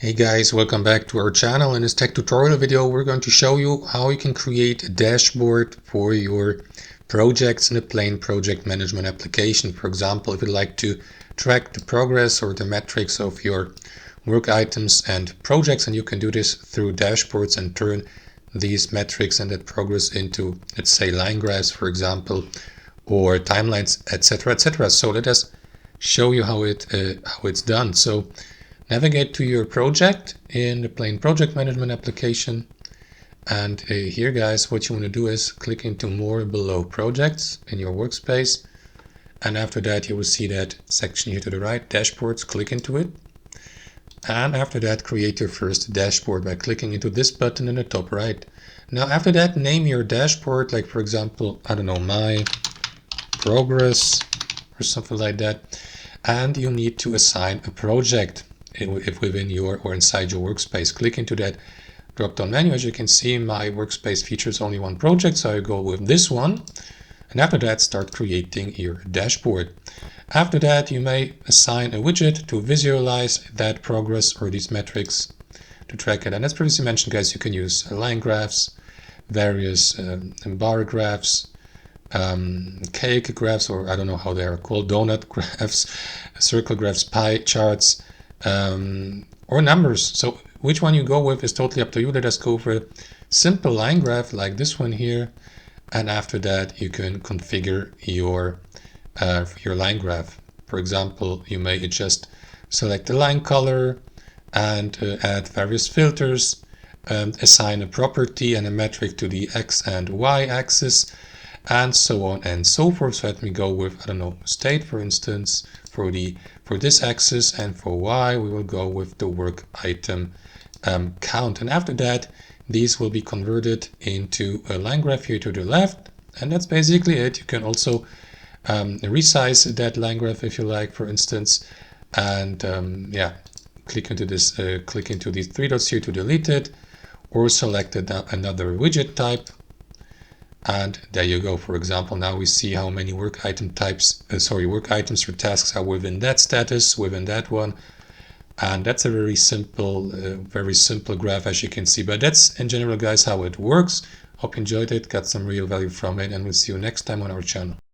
Hey guys, welcome back to our channel. In this tech tutorial video, we're going to show you how you can create a dashboard for your projects in a plain project management application. For example, if you'd like to track the progress or the metrics of your work items and projects, and you can do this through dashboards and turn these metrics and that progress into, let's say, line graphs, for example, or timelines, etc., etc. So let us show you how it's done. So navigate to your project in the plain project management application. And here, guys, what you want to do is click into more below projects in your workspace. And after that, you will see that section here to the right, dashboards, click into it. And after that, create your first dashboard by clicking into this button in the top right. Now, after that, name your dashboard, like, for example, I don't know, my progress or something like that. And you need to assign a project if within your or inside your workspace. Click into that drop-down menu. As you can see, my workspace features only one project, so I go with this one. And after that, start creating your dashboard. After that, you may assign a widget to visualize that progress or these metrics to track it. And as previously mentioned, guys, you can use line graphs, various bar graphs, cake graphs, or I don't know how they are called, donut graphs, circle graphs, pie charts, or numbers. So which one you go with is totally up to you. Let us go for a simple line graph like this one here. And after that, you can configure your line graph. For example, you may just select the line color and add various filters, assign a property and a metric to the X and Y axis, and so on and so forth. So let me go with, I don't know, state, for instance, for this axis, and for Y, we will go with the work item count. And after that, these will be converted into a line graph here to the left. And that's basically it. You can also resize that line graph if you like, for instance. And yeah, click into this, click into these three dots here to delete it, or select another widget type. And there you go. For example, now we see how many work item types, work items or tasks are within that status, within that one. And that's a very simple graph, as you can see. But that's in general, guys, how it works. Hope you enjoyed it, got some real value from it, and we'll see you next time on our channel.